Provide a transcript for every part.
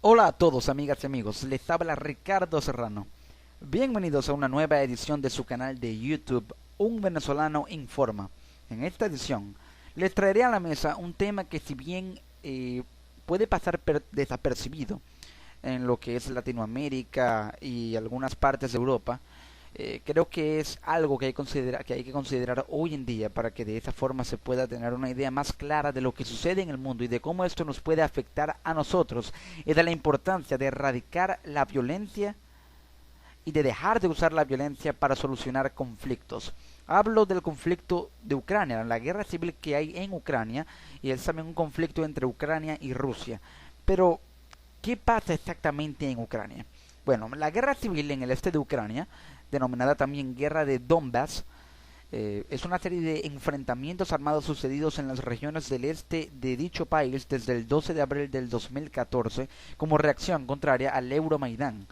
Hola a todos, amigas y amigos, les habla Ricardo Serrano. Bienvenidos a una nueva edición de su canal de YouTube, Un Venezolano Informa. En esta edición les traeré a la mesa un tema que, si bien puede pasar desapercibido en lo que es Latinoamérica y algunas partes de Europa, creo que es algo que hay que considerar hoy en día para que de esa forma se pueda tener una idea más clara de lo que sucede en el mundo y de cómo esto nos puede afectar a nosotros y de la importancia de erradicar la violencia y de dejar de usar la violencia para solucionar conflictos. Hablo del conflicto de Ucrania, la guerra civil que hay en Ucrania, y es también un conflicto entre Ucrania y Rusia. Pero, ¿qué pasa exactamente en Ucrania? Bueno, la guerra civil en el este de Ucrania, denominada también Guerra de Donbass, es una serie de enfrentamientos armados sucedidos en las regiones del este de dicho país desde el 12 de abril del 2014 como reacción contraria al Euromaidán,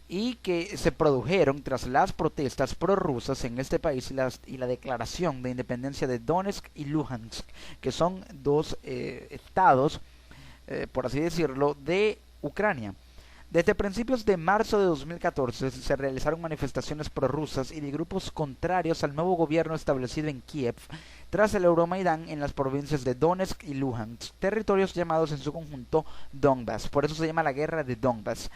y que se produjeron tras las protestas prorrusas en este país y la declaración de independencia de Donetsk y Luhansk, que son dos estados, por así decirlo, de Ucrania. Desde principios de marzo de 2014 se realizaron manifestaciones prorrusas y de grupos contrarios al nuevo gobierno establecido en Kiev tras el Euromaidán en las provincias de Donetsk y Luhansk, territorios llamados en su conjunto Donbass. Por eso se llama la guerra de Donbass.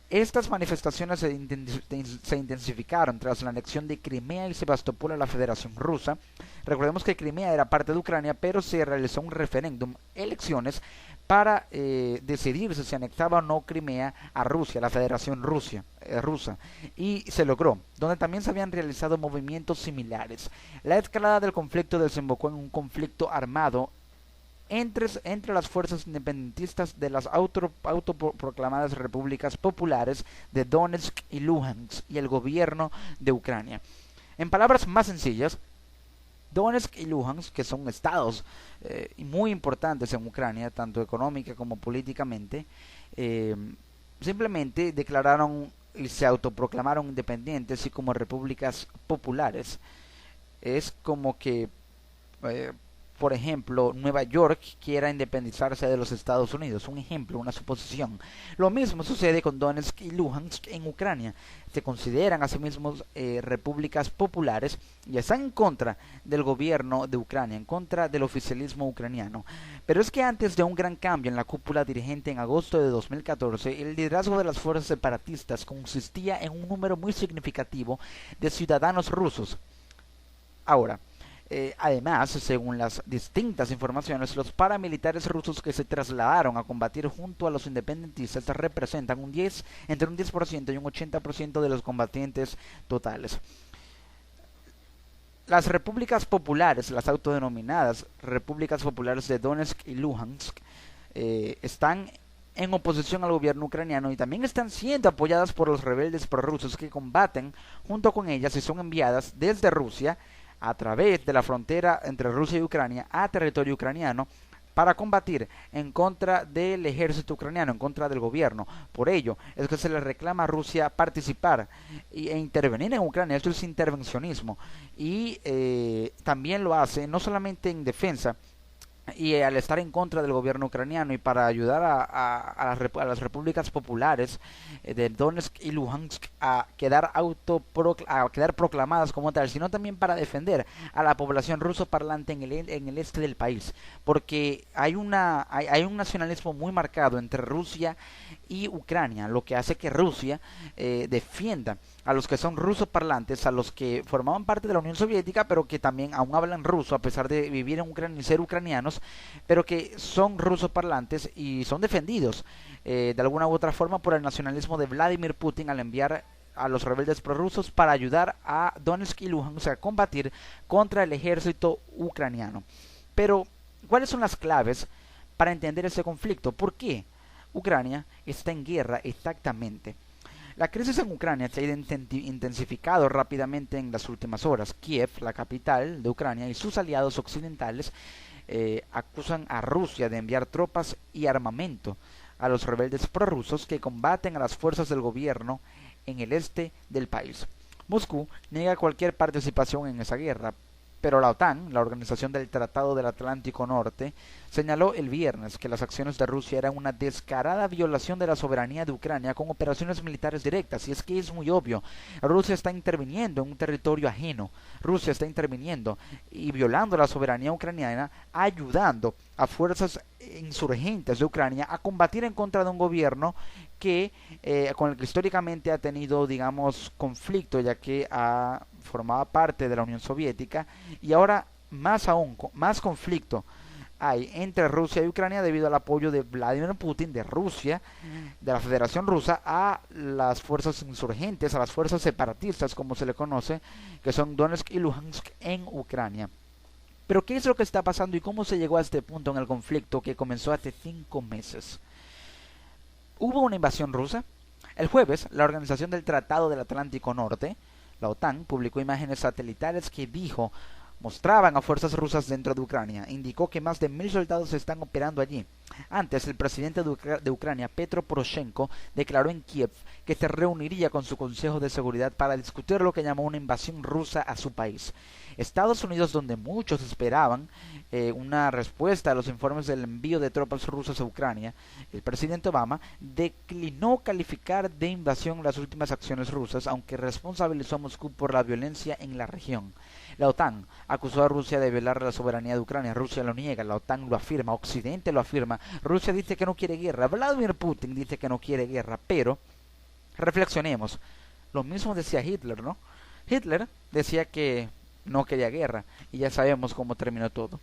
Estas manifestaciones se intensificaron tras la anexión de Crimea y Sebastopol a la Federación Rusa. Recordemos que Crimea era parte de Ucrania, pero se realizó un referéndum, elecciones, para decidir si se anexaba o no Crimea a Rusia, la Federación Rusa, y se logró, donde también se habían realizado movimientos similares. La escalada del conflicto desembocó en un conflicto armado entre las fuerzas independentistas de las autoproclamadas repúblicas populares de Donetsk y Luhansk y el gobierno de Ucrania. En palabras más sencillas, Donetsk y Luhansk, que son estados muy importantes en Ucrania, tanto económica como políticamente, eh, simplemente declararon y se autoproclamaron independientes y como repúblicas populares. Es como que eh, por ejemplo, Nueva York quiera independizarse de los Estados Unidos. Un ejemplo, una suposición. Lo mismo sucede con Donetsk y Luhansk en Ucrania. Se consideran a sí mismos repúblicas populares y están en contra del gobierno de Ucrania, en contra del oficialismo ucraniano. Pero es que antes de un gran cambio en la cúpula dirigente en agosto de 2014, el liderazgo de las fuerzas separatistas consistía en un número muy significativo de ciudadanos rusos. Ahora, además, según las distintas informaciones, los paramilitares rusos que se trasladaron a combatir junto a los independentistas representan entre un 10% y un 80% de los combatientes totales. Las repúblicas populares, las autodenominadas repúblicas populares de Donetsk y Luhansk, están en oposición al gobierno ucraniano y también están siendo apoyadas por los rebeldes prorrusos que combaten junto con ellas y son enviadas desde Rusia a través de la frontera entre Rusia y Ucrania a territorio ucraniano para combatir en contra del ejército ucraniano, en contra del gobierno. Por ello es que se le reclama a Rusia participar e intervenir en Ucrania. Esto es intervencionismo y también lo hace no solamente en defensa y al estar en contra del gobierno ucraniano y para ayudar a las repúblicas populares de Donetsk y Luhansk a quedar proclamadas como tal, sino también para defender a la población ruso parlante en el este del país, porque hay un nacionalismo muy marcado entre Rusia y Ucrania, lo que hace que Rusia defienda a los que son rusos parlantes, a los que formaban parte de la Unión Soviética, pero que también aún hablan ruso, a pesar de vivir en Ucrania y ser ucranianos, pero que son rusos parlantes y son defendidos de alguna u otra forma por el nacionalismo de Vladimir Putin al enviar a los rebeldes prorrusos para ayudar a Donetsk y Luhansk a combatir contra el ejército ucraniano. Pero, ¿cuáles son las claves para entender ese conflicto? ¿Por qué Ucrania está en guerra exactamente? La crisis en Ucrania se ha intensificado rápidamente en las últimas horas. Kiev, la capital de Ucrania, y sus aliados occidentales acusan a Rusia de enviar tropas y armamento a los rebeldes prorrusos que combaten a las fuerzas del gobierno en el este del país. Moscú niega cualquier participación en esa guerra, Pero la OTAN, la Organización del Tratado del Atlántico Norte, señaló el viernes que las acciones de Rusia eran una descarada violación de la soberanía de Ucrania con operaciones militares directas. Y es que es muy obvio, Rusia está interviniendo en un territorio ajeno, Rusia está interviniendo y violando la soberanía ucraniana, ayudando a fuerzas insurgentes de Ucrania a combatir en contra de un gobierno que con el que históricamente ha tenido, digamos, conflicto, ya que formaba parte de la Unión Soviética, y ahora más aún, más conflicto hay entre Rusia y Ucrania debido al apoyo de Vladimir Putin, de Rusia, de la Federación Rusa, a las fuerzas insurgentes, a las fuerzas separatistas, como se le conoce, que son Donetsk y Luhansk en Ucrania. Pero ¿qué es lo que está pasando y cómo se llegó a este punto en el conflicto que comenzó hace 5 meses? ¿Hubo una invasión rusa? El jueves, la Organización del Tratado del Atlántico Norte, la OTAN, publicó imágenes satelitales que mostraban a fuerzas rusas dentro de Ucrania. Indicó que más de 1000 soldados están operando allí. Antes, el presidente de Ucrania, Petro Poroshenko, declaró en Kiev que se reuniría con su Consejo de Seguridad para discutir lo que llamó una invasión rusa a su país. Estados Unidos, donde muchos esperaban una respuesta a los informes del envío de tropas rusas a Ucrania, el presidente Obama declinó calificar de invasión las últimas acciones rusas, aunque responsabilizó a Moscú por la violencia en la región. La OTAN acusó a Rusia de violar la soberanía de Ucrania. Rusia lo niega, la OTAN lo afirma, Occidente lo afirma. Rusia dice que no quiere guerra, Vladimir Putin dice que no quiere guerra, pero reflexionemos. Lo mismo decía Hitler, ¿no? Hitler decía que no quería guerra y ya sabemos cómo terminó todo.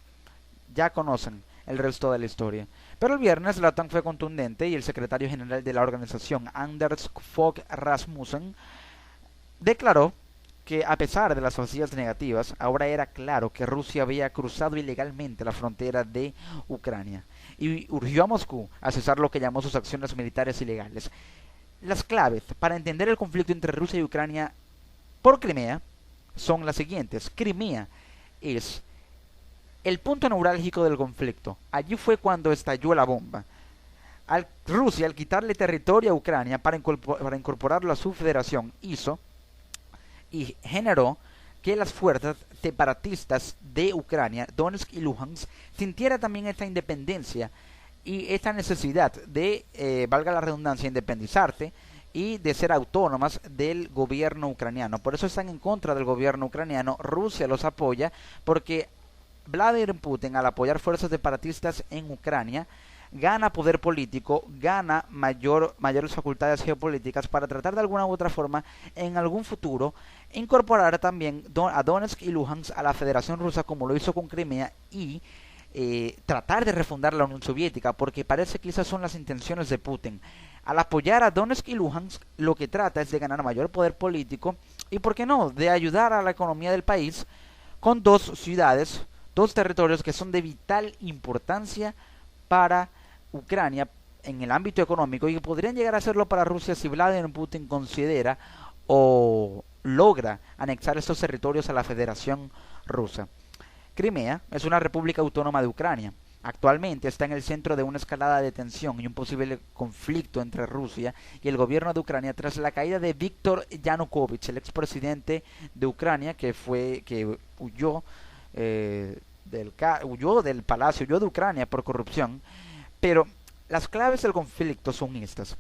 Ya conocen el resto de la historia. Pero el viernes la OTAN fue contundente y el secretario general de la organización, Anders Fogh Rasmussen, declaró que a pesar de las vacías negativas, ahora era claro que Rusia había cruzado ilegalmente la frontera de Ucrania y urgió a Moscú a cesar lo que llamó sus acciones militares ilegales. Las claves para entender el conflicto entre Rusia y Ucrania por Crimea son las siguientes. Crimea es el punto neurálgico del conflicto. Allí fue cuando estalló la bomba. Rusia, al quitarle territorio a Ucrania para incorporarlo a su federación, hizo y generó que las fuerzas separatistas de Ucrania, Donetsk y Luhansk, sintiera también esta independencia y esta necesidad de, valga la redundancia, independizarse y de ser autónomas del gobierno ucraniano. Por eso están en contra del gobierno ucraniano. Rusia los apoya porque Vladimir Putin, al apoyar fuerzas separatistas en Ucrania, gana poder político, gana mayores facultades geopolíticas para tratar de alguna u otra forma en algún futuro incorporar también a Donetsk y Luhansk a la Federación Rusa, como lo hizo con Crimea, y tratar de refundar la Unión Soviética, porque parece que esas son las intenciones de Putin. Al apoyar a Donetsk y Luhansk, lo que trata es de ganar mayor poder político y, ¿por qué no?, de ayudar a la economía del país con dos ciudades, dos territorios que son de vital importancia para Ucrania en el ámbito económico y que podrían llegar a serlo para Rusia si Vladimir Putin considera o logra anexar estos territorios a la Federación Rusa. Crimea es una república autónoma de Ucrania. Actualmente está en el centro de una escalada de tensión y un posible conflicto entre Rusia y el gobierno de Ucrania tras la caída de Viktor Yanukovych, el expresidente de Ucrania que huyó del palacio, huyó de Ucrania por corrupción. Pero las claves del conflicto son estas.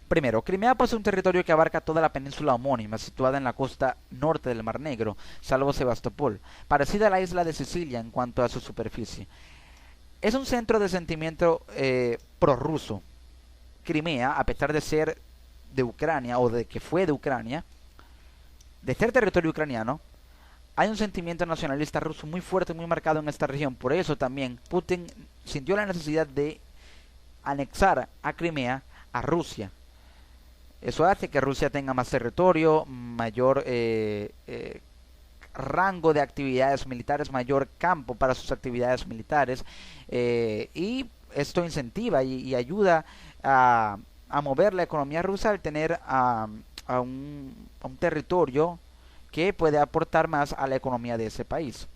Primero, Crimea posee un territorio que abarca toda la península homónima, situada en la costa norte del Mar Negro, salvo Sebastopol, parecida a la isla de Sicilia en cuanto a su superficie. Es un centro de sentimiento prorruso. Crimea, a pesar de ser de Ucrania, o de que fue de Ucrania, de ser territorio ucraniano, hay un sentimiento nacionalista ruso muy fuerte, muy marcado en esta región. Por eso también Putin sintió la necesidad de anexar a Crimea a Rusia. Eso hace que Rusia tenga más territorio, mayor rango de actividades militares, mayor campo para sus actividades militares, y esto incentiva y ayuda a mover la economía rusa al tener a un territorio que puede aportar más a la economía de ese país.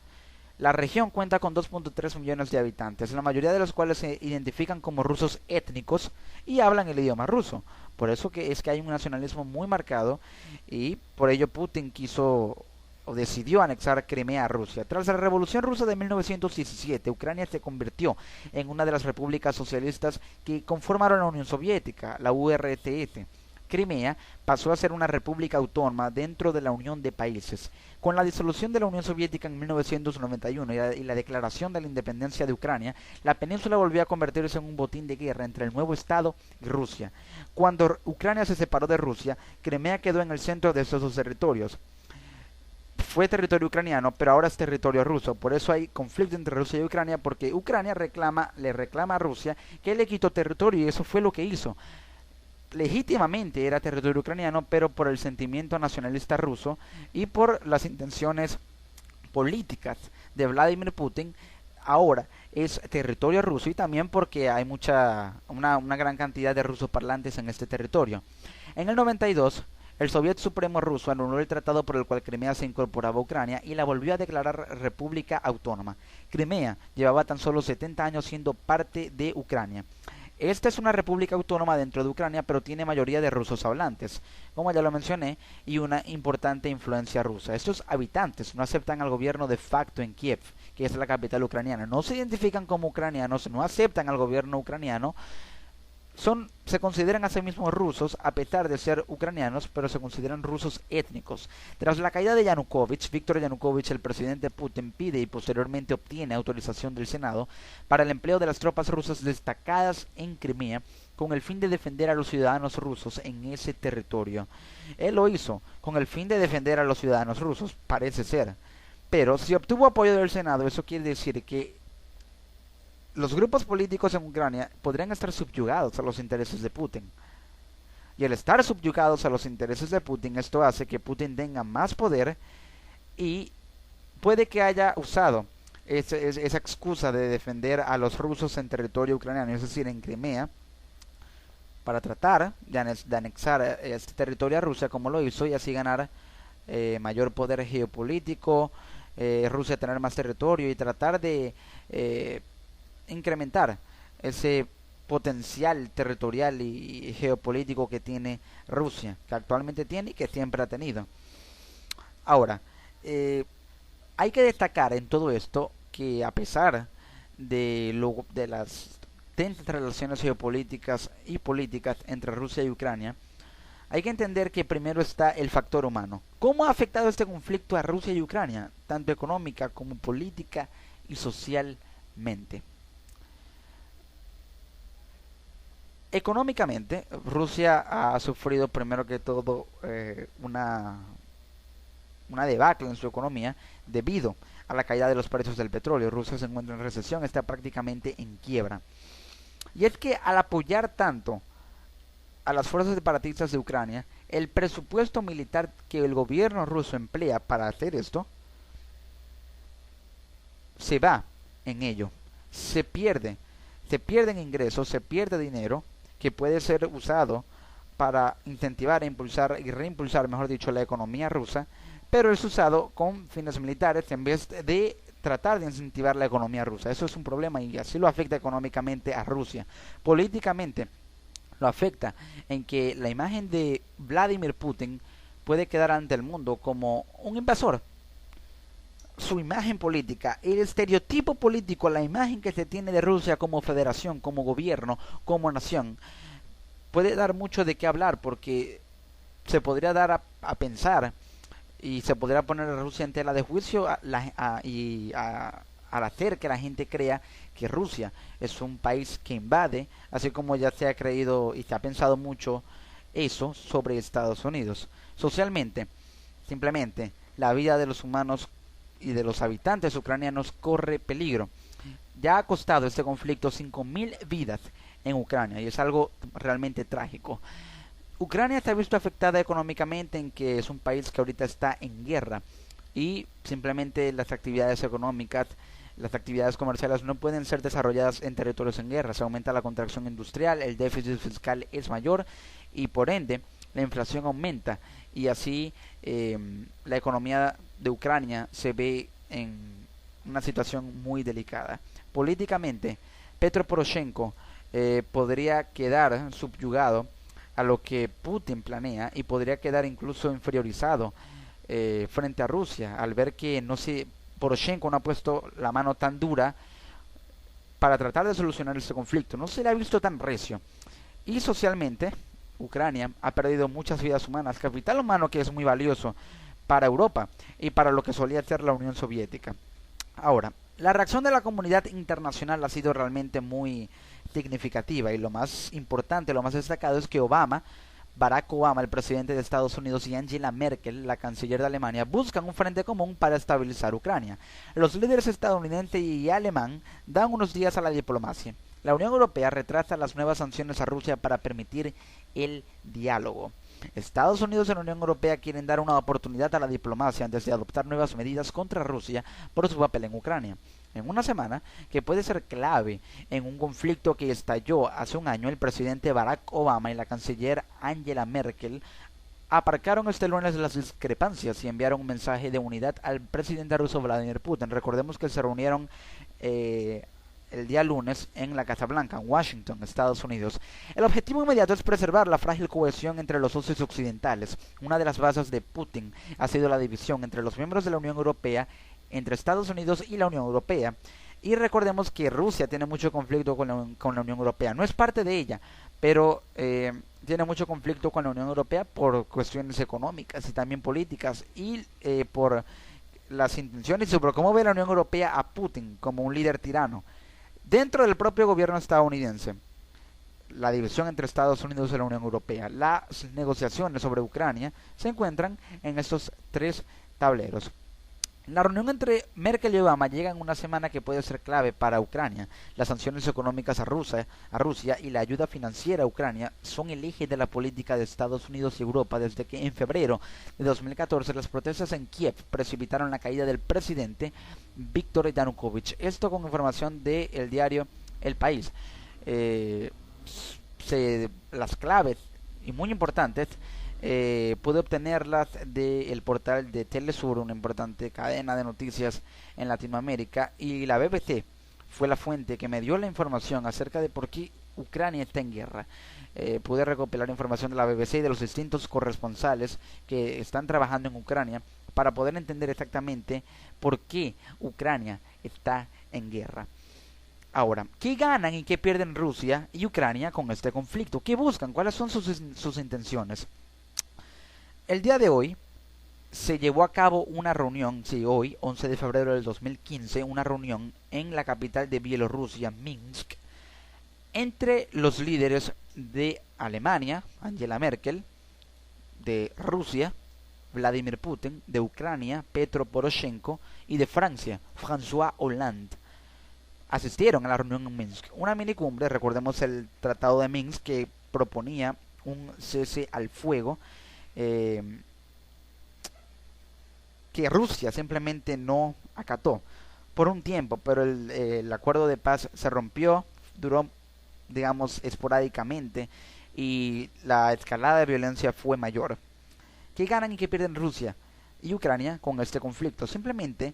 La región cuenta con 2.3 millones de habitantes, la mayoría de los cuales se identifican como rusos étnicos y hablan el idioma ruso. Por eso que hay un nacionalismo muy marcado y por ello Putin quiso o decidió anexar Crimea a Rusia. Tras la Revolución Rusa de 1917, Ucrania se convirtió en una de las repúblicas socialistas que conformaron la Unión Soviética, la URSS. Crimea pasó a ser una república autónoma dentro de la Unión de Países. Con la disolución de la Unión Soviética en 1991 y la declaración de la independencia de Ucrania, la península volvió a convertirse en un botín de guerra entre el nuevo Estado y Rusia. Cuando Ucrania se separó de Rusia, Crimea quedó en el centro de esos dos territorios. Fue territorio ucraniano, pero ahora es territorio ruso. Por eso hay conflicto entre Rusia y Ucrania, porque Ucrania le reclama a Rusia que le quitó territorio, y eso fue lo que hizo. Legítimamente era territorio ucraniano, pero por el sentimiento nacionalista ruso y por las intenciones políticas de Vladimir Putin, ahora es territorio ruso, y también porque hay una gran cantidad de rusos parlantes en este territorio. En el 92, el Soviet Supremo ruso anuló el tratado por el cual Crimea se incorporaba a Ucrania y la volvió a declarar república autónoma. Crimea llevaba tan solo 70 años siendo parte de Ucrania. Esta es una república autónoma dentro de Ucrania, pero tiene mayoría de rusos hablantes, como ya lo mencioné, y una importante influencia rusa. Estos habitantes no aceptan al gobierno de facto en Kiev, que es la capital ucraniana. No se identifican como ucranianos, no aceptan al gobierno ucraniano. Se consideran a sí mismos rusos a pesar de ser ucranianos, pero se consideran rusos étnicos. Tras la caída de Yanukovych, Víctor Yanukovych, el presidente Putin pide y posteriormente obtiene autorización del Senado para el empleo de las tropas rusas destacadas en Crimea con el fin de defender a los ciudadanos rusos en ese territorio. Él lo hizo con el fin de defender a los ciudadanos rusos, parece ser. Pero si obtuvo apoyo del Senado, eso quiere decir que los grupos políticos en Ucrania podrían estar subyugados a los intereses de Putin. Y al estar subyugados a los intereses de Putin, esto hace que Putin tenga más poder, y puede que haya usado esa excusa de defender a los rusos en territorio ucraniano, es decir, en Crimea, para tratar de anexar este territorio a Rusia, como lo hizo, y así ganar mayor poder geopolítico, Rusia tener más territorio y tratar de incrementar ese potencial territorial y geopolítico que tiene Rusia, que actualmente tiene y que siempre ha tenido. Ahora, hay que destacar en todo esto que a pesar de las tensas relaciones geopolíticas y políticas entre Rusia y Ucrania, hay que entender que primero está el factor humano. ¿Cómo ha afectado este conflicto a Rusia y Ucrania, tanto económica como política y socialmente? Económicamente, Rusia ha sufrido primero que todo una debacle en su economía debido a la caída de los precios del petróleo. Rusia se encuentra en recesión, está prácticamente en quiebra. Y es que al apoyar tanto a las fuerzas separatistas de Ucrania, el presupuesto militar que el gobierno ruso emplea para hacer esto se va en ello. Se pierden ingresos, se pierde dinero que puede ser usado para incentivar e impulsar y reimpulsar, mejor dicho, la economía rusa, pero es usado con fines militares en vez de tratar de incentivar la economía rusa. Eso es un problema y así lo afecta económicamente a Rusia. Políticamente lo afecta en que la imagen de Vladimir Putin puede quedar ante el mundo como un invasor. Su imagen política, el estereotipo político, la imagen que se tiene de Rusia como federación, como gobierno, como nación, puede dar mucho de qué hablar, porque se podría dar a pensar y se podría poner a Rusia en tela de juicio al hacer que la gente crea que Rusia es un país que invade, así como ya se ha creído y se ha pensado mucho eso sobre Estados Unidos. Socialmente, simplemente la vida de los humanos y de los habitantes ucranianos corre peligro. Ya ha costado este conflicto 5.000 vidas en Ucrania y es algo realmente trágico. Ucrania se ha visto afectada económicamente en que es un país que ahorita está en guerra y simplemente las actividades económicas, las actividades comerciales no pueden ser desarrolladas en territorios en guerra. Se aumenta la contracción industrial, el déficit fiscal es mayor y por ende la inflación aumenta y así la economía de Ucrania se ve en una situación muy delicada. Políticamente, Petro Poroshenko podría quedar subyugado a lo que Putin planea y podría quedar incluso inferiorizado frente a Rusia, al ver que Poroshenko no ha puesto la mano tan dura para tratar de solucionar este conflicto. No se le ha visto tan recio. Y socialmente, Ucrania ha perdido muchas vidas humanas, capital humano que es muy valioso para Europa y para lo que solía ser la Unión Soviética. Ahora, la reacción de la comunidad internacional ha sido realmente muy significativa, y lo más importante, lo más destacado es que Barack Obama, el presidente de Estados Unidos, y Angela Merkel, la canciller de Alemania, buscan un frente común para estabilizar Ucrania. Los líderes estadounidense y alemán dan unos días a la diplomacia. La Unión Europea retrasa las nuevas sanciones a Rusia para permitir el diálogo. Estados Unidos y la Unión Europea quieren dar una oportunidad a la diplomacia antes de adoptar nuevas medidas contra Rusia por su papel en Ucrania. En una semana que puede ser clave en un conflicto que estalló hace un año, el presidente Barack Obama y la canciller Angela Merkel aparcaron este lunes las discrepancias y enviaron un mensaje de unidad al presidente ruso Vladimir Putin. Recordemos que se reunieron el día lunes en la Casa Blanca, en Washington, Estados Unidos. El objetivo inmediato es preservar la frágil cohesión entre los socios occidentales. Una de las bases de Putin ha sido la división entre los miembros de la Unión Europea, entre Estados Unidos y la Unión Europea. Y recordemos que Rusia tiene mucho conflicto con la Unión Europea. No es parte de ella, pero tiene mucho conflicto con la Unión Europea por cuestiones económicas y también políticas, y por las intenciones sobre cómo ve la Unión Europea a Putin como un líder tirano. Dentro del propio gobierno estadounidense, la división entre Estados Unidos y la Unión Europea, las negociaciones sobre Ucrania se encuentran en estos tres tableros. La reunión entre Merkel y Obama llega en una semana que puede ser clave para Ucrania. Las sanciones económicas a Rusia y la ayuda financiera a Ucrania son el eje de la política de Estados Unidos y Europa desde que en febrero de 2014 las protestas en Kiev precipitaron la caída del presidente Viktor Yanukovych. Esto con información del diario El País. Las claves, y muy importantes, pude obtenerlas del portal de Telesur, una importante cadena de noticias en Latinoamérica, y la BBC fue la fuente que me dio la información acerca de por qué Ucrania está en guerra. Pude recopilar información de la BBC y de los distintos corresponsales que están trabajando en Ucrania para poder entender exactamente por qué Ucrania está en guerra. Ahora, ¿qué ganan y qué pierden Rusia y Ucrania con este conflicto? ¿Qué buscan? ¿Cuáles son sus intenciones? El día de hoy se llevó a cabo una reunión, hoy, 11 de febrero del 2015, una reunión en la capital de Bielorrusia, Minsk, entre los líderes de Alemania, Angela Merkel, de Rusia, Vladimir Putin, de Ucrania, Petro Poroshenko, y de Francia, François Hollande. Asistieron a la reunión en Minsk, una minicumbre. Recordemos el Tratado de Minsk, que proponía un cese al fuego, que Rusia simplemente no acató por un tiempo, pero el acuerdo de paz se rompió, duró, digamos, esporádicamente, y la escalada de violencia fue mayor. ¿Qué ganan y qué pierden Rusia y Ucrania con este conflicto? Simplemente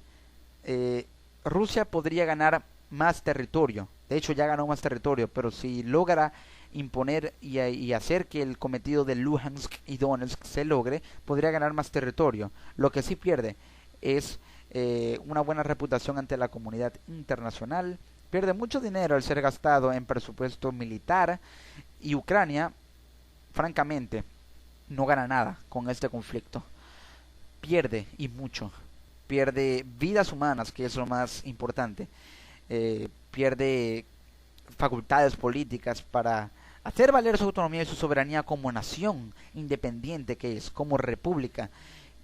Rusia podría ganar más territorio. De hecho, ya ganó más territorio, pero si logra imponer y hacer que el cometido de Luhansk y Donetsk se logre, podría ganar más territorio. Lo que sí pierde es una buena reputación ante la comunidad internacional, pierde mucho dinero al ser gastado en presupuesto militar, y Ucrania, francamente, no gana nada con este conflicto. Pierde, y mucho. Pierde vidas humanas, que es lo más importante. Pierde facultades políticas para hacer valer su autonomía y su soberanía como nación independiente que es, como república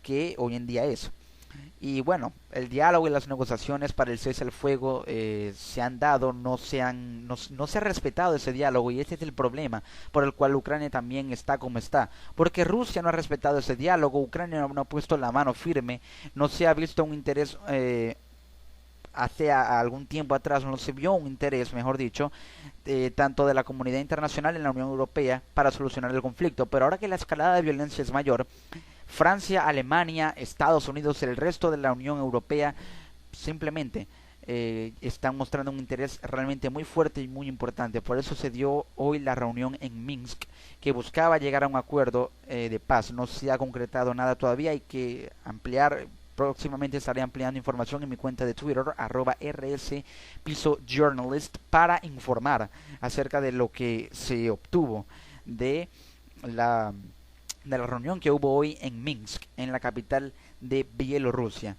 que hoy en día es. Y bueno, el diálogo y las negociaciones para el cese al fuego se han dado, no se ha respetado ese diálogo, y ese es el problema por el cual Ucrania también está como está, porque Rusia no ha respetado ese diálogo, Ucrania no ha puesto la mano firme, no se ha visto un interés, hace algún tiempo atrás no se vio un interés, mejor dicho, tanto de la comunidad internacional en la Unión Europea para solucionar el conflicto. Pero ahora que la escalada de violencia es mayor, Francia, Alemania, Estados Unidos, el resto de la Unión Europea simplemente están mostrando un interés realmente muy fuerte y muy importante. Por eso se dio hoy la reunión en Minsk, que buscaba llegar a un acuerdo de paz. No se ha concretado nada todavía, hay que ampliar. Próximamente estaré ampliando información en mi cuenta de Twitter, @rspisojournalist, para informar acerca de lo que se obtuvo de la, de la reunión que hubo hoy en Minsk, en la capital de Bielorrusia.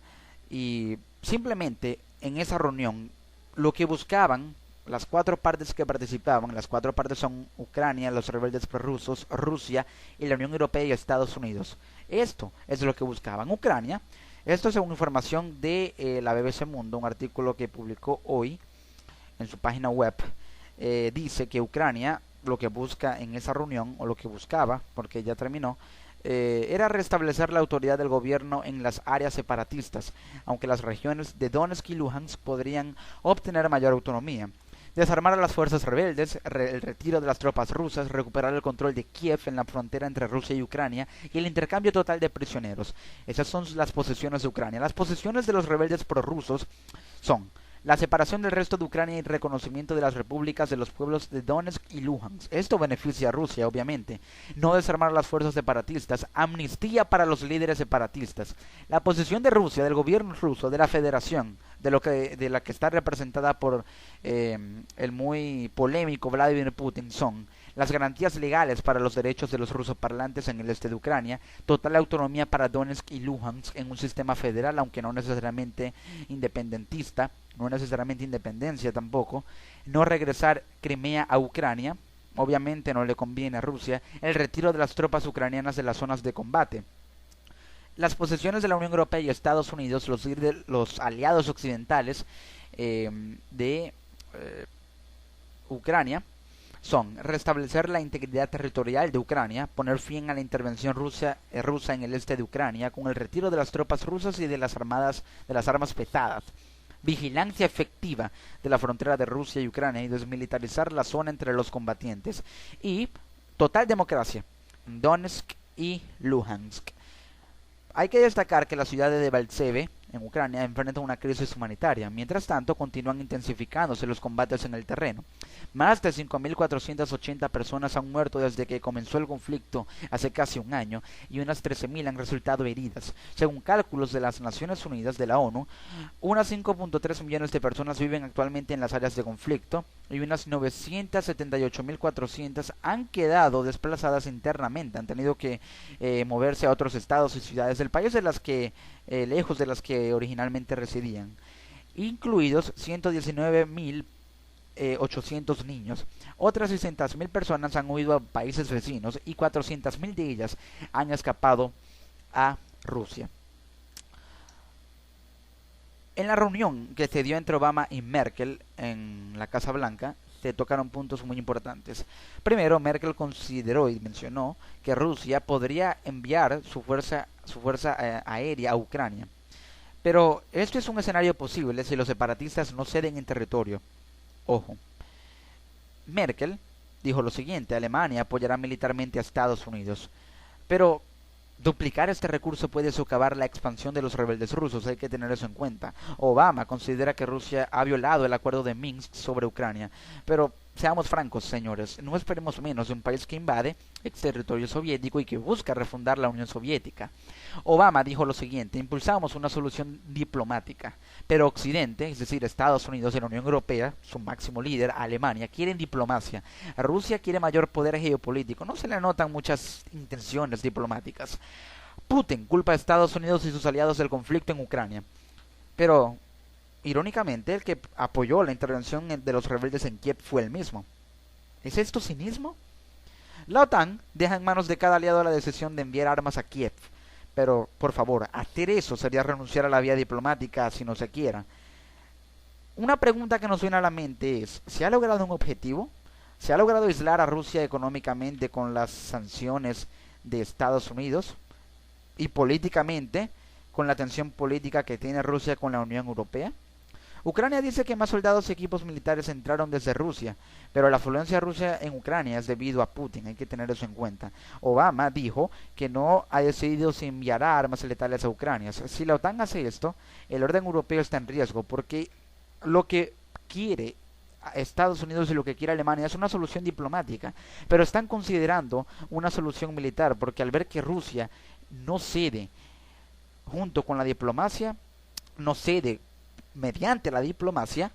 Y simplemente en esa reunión lo que buscaban las cuatro partes que participaban, las cuatro partes son Ucrania, los rebeldes prorrusos, Rusia y la Unión Europea y Estados Unidos. Esto es lo que buscaban. Ucrania, esto según información de la BBC Mundo, un artículo que publicó hoy en su página web, dice que Ucrania lo que busca en esa reunión, o lo que buscaba, porque ya terminó, era restablecer la autoridad del gobierno en las áreas separatistas, aunque las regiones de Donetsk y Luhansk podrían obtener mayor autonomía. Desarmar a las fuerzas rebeldes, el retiro de las tropas rusas, recuperar el control de Kiev en la frontera entre Rusia y Ucrania y el intercambio total de prisioneros. Esas son las posiciones de Ucrania. Las posiciones de los rebeldes prorrusos son la separación del resto de Ucrania y reconocimiento de las repúblicas de los pueblos de Donetsk y Luhansk. Esto beneficia a Rusia, obviamente. No desarmar a las fuerzas separatistas. Amnistía para los líderes separatistas. La posición de Rusia, del gobierno ruso, de la federación, de la que está representada por el muy polémico Vladimir Putin, son las garantías legales para los derechos de los rusoparlantes en el este de Ucrania, total autonomía para Donetsk y Luhansk en un sistema federal, aunque no necesariamente independentista, no necesariamente independencia tampoco, no regresar Crimea a Ucrania, obviamente no le conviene a Rusia, el retiro de las tropas ucranianas de las zonas de combate. Las posesiones de la Unión Europea y Estados Unidos, los aliados occidentales de Ucrania, son restablecer la integridad territorial de Ucrania, poner fin a la intervención rusa en el este de Ucrania con el retiro de las tropas rusas y de las armas pesadas, vigilancia efectiva de la frontera de Rusia y Ucrania y desmilitarizar la zona entre los combatientes, y total democracia en Donetsk y Luhansk. Hay que destacar que la ciudad de Debaltseve, en Ucrania, enfrenta una crisis humanitaria. Mientras tanto, continúan intensificándose los combates en el terreno. Más de 5.480 personas han muerto desde que comenzó el conflicto hace casi un año y unas 13.000 han resultado heridas. Según cálculos de las Naciones Unidas de la ONU, unas 5.3 millones de personas viven actualmente en las áreas de conflicto y unas 978.400 han quedado desplazadas internamente, han tenido que moverse a otros estados y ciudades del país lejos de las que originalmente residían, incluidos 119.800 niños. Otras 600.000 personas han huido a países vecinos y 400.000 de ellas han escapado a Rusia. En la reunión que se dio entre Obama y Merkel en la Casa Blanca, se tocaron puntos muy importantes. Primero, Merkel consideró y mencionó que Rusia podría enviar su fuerza aérea a Ucrania. Pero esto es un escenario posible si los separatistas no ceden en territorio. Ojo. Merkel dijo lo siguiente: Alemania apoyará militarmente a Estados Unidos. Pero duplicar este recurso puede socavar la expansión de los rebeldes rusos, hay que tener eso en cuenta. Obama considera que Rusia ha violado el acuerdo de Minsk sobre Ucrania, pero seamos francos, señores, no esperemos menos de un país que invade ex territorio soviético y que busca refundar la Unión Soviética. Obama dijo lo siguiente: impulsamos una solución diplomática, pero Occidente, es decir, Estados Unidos y la Unión Europea, su máximo líder, Alemania, quieren diplomacia. Rusia quiere mayor poder geopolítico. No se le notan muchas intenciones diplomáticas. Putin culpa a Estados Unidos y sus aliados del conflicto en Ucrania, pero irónicamente el que apoyó la intervención de los rebeldes en Kiev fue él mismo. ¿Es esto cinismo? La OTAN deja en manos de cada aliado la decisión de enviar armas a Kiev, pero por favor, hacer eso sería renunciar a la vía diplomática si no se quiera. Una pregunta que nos viene a la mente es: ¿se ha logrado un objetivo? ¿Se ha logrado aislar a Rusia económicamente con las sanciones de Estados Unidos? Y políticamente, con la tensión política que tiene Rusia con la Unión Europea. Ucrania dice que más soldados y equipos militares entraron desde Rusia, pero la afluencia rusa en Ucrania es debido a Putin, hay que tener eso en cuenta. Obama dijo que no ha decidido si enviará armas letales a Ucrania. Si la OTAN hace esto, el orden europeo está en riesgo, porque lo que quiere Estados Unidos y lo que quiere Alemania es una solución diplomática, pero están considerando una solución militar porque al ver que Rusia no cede junto con la diplomacia, no cede mediante la diplomacia,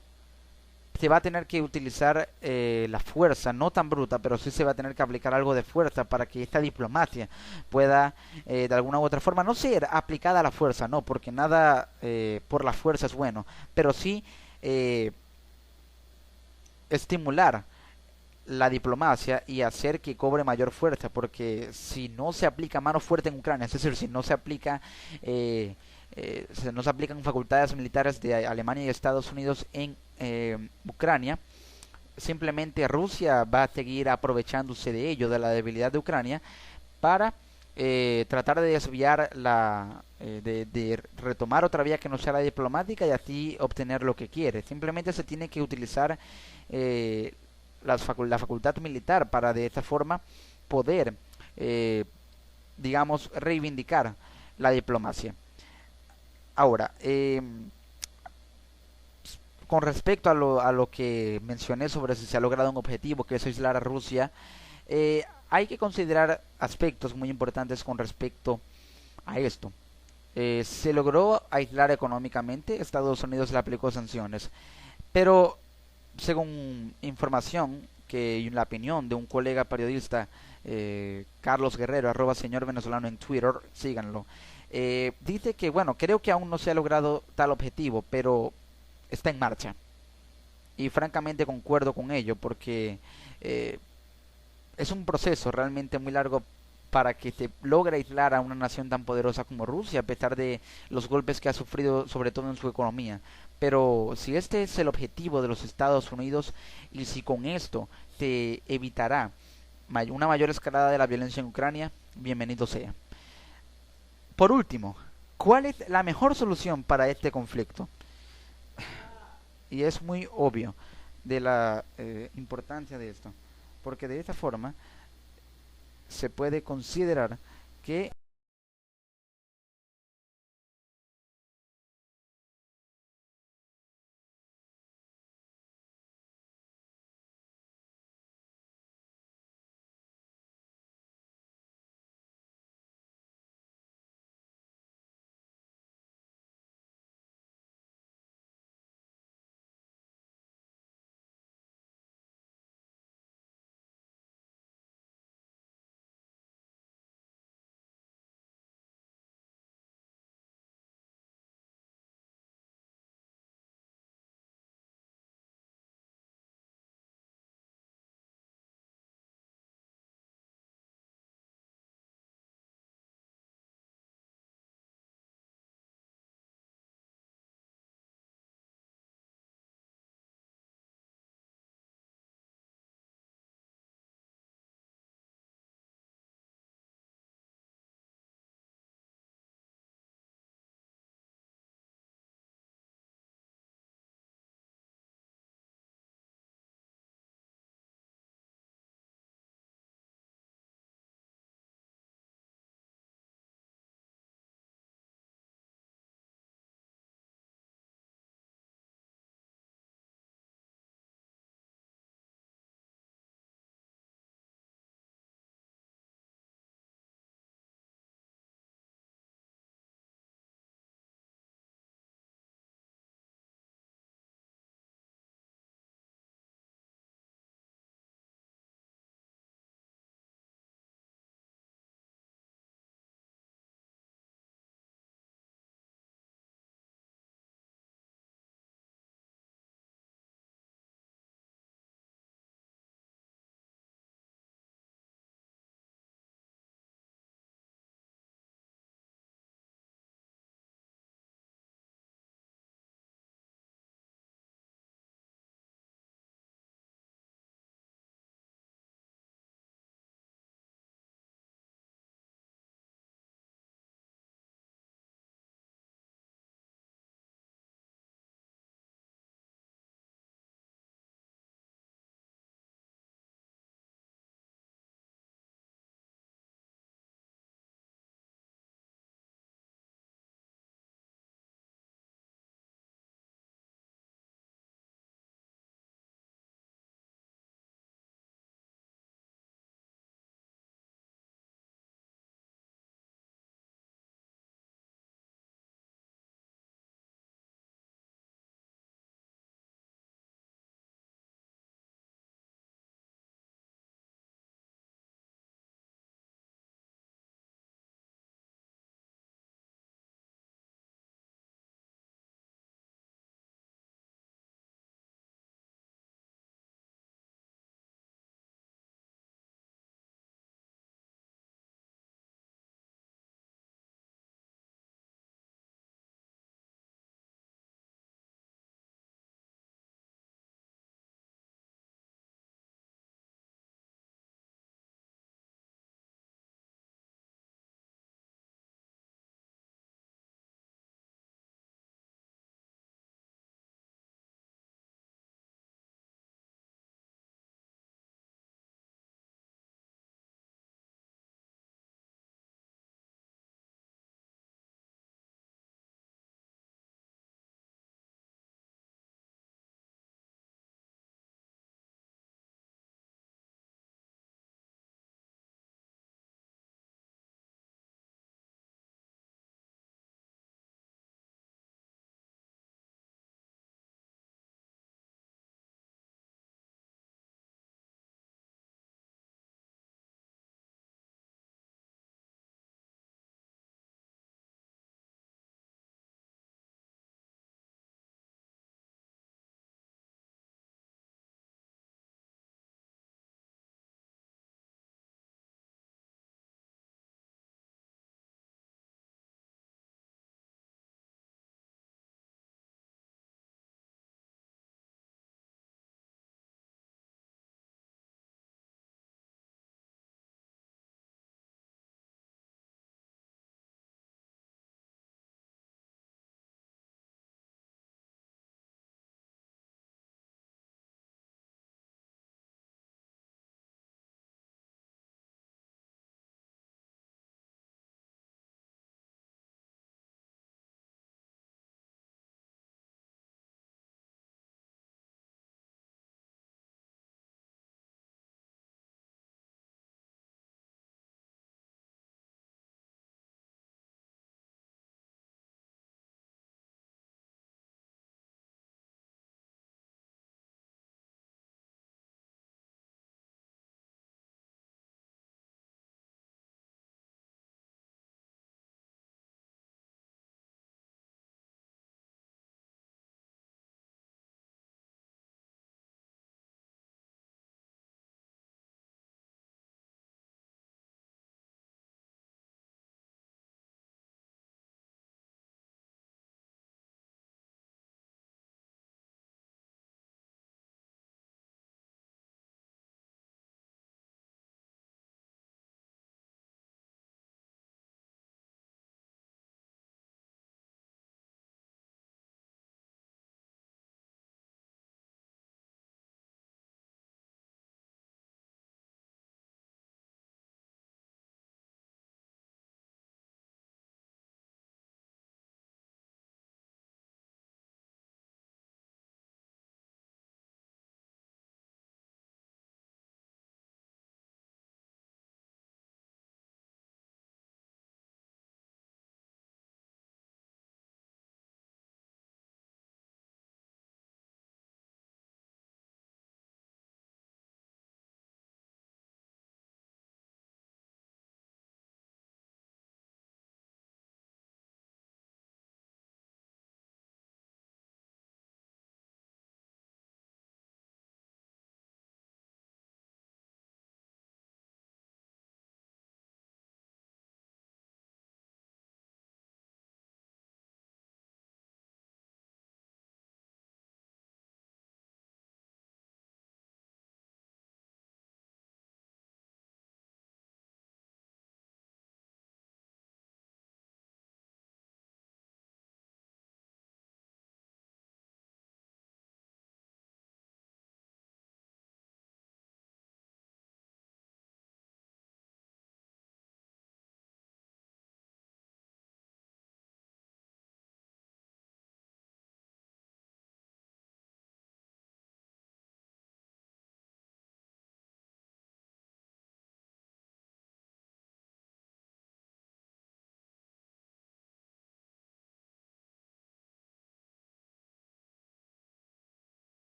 se va a tener que utilizar la fuerza, no tan bruta, pero sí se va a tener que aplicar algo de fuerza para que esta diplomacia pueda de alguna u otra forma no ser aplicada a la fuerza, no, porque nada por la fuerza es bueno, pero sí eh, estimular la diplomacia y hacer que cobre mayor fuerza, porque si no se aplica mano fuerte en Ucrania, es decir, si no se aplica no se aplican facultades militares de Alemania y Estados Unidos en Ucrania, simplemente Rusia va a seguir aprovechándose de ello, de la debilidad de Ucrania, para tratar de desviar de retomar otra vía que no sea la diplomática y así obtener lo que quiere. Simplemente se tiene que utilizar eh, la facultad militar para de esta forma poder, eh, digamos, reivindicar la diplomacia. Ahora, con respecto a lo que mencioné sobre si se ha logrado un objetivo, que es aislar a Rusia, hay que considerar aspectos muy importantes con respecto a esto. Se logró aislar económicamente, Estados Unidos le aplicó sanciones, pero según información que y la opinión de un colega periodista, Carlos Guerrero, arroba señor venezolano en Twitter, síganlo, dice que, bueno, creo que aún no se ha logrado tal objetivo, pero está en marcha. Y francamente concuerdo con ello, porque eh, es un proceso realmente muy largo para que se logre aislar a una nación tan poderosa como Rusia, a pesar de los golpes que ha sufrido, sobre todo en su economía. Pero si este es el objetivo de los Estados Unidos y si con esto se evitará una mayor escalada de la violencia en Ucrania, bienvenido sea. Por último, ¿cuál es la mejor solución para este conflicto? Y es muy obvio de la importancia de esto, porque de esta forma se puede considerar que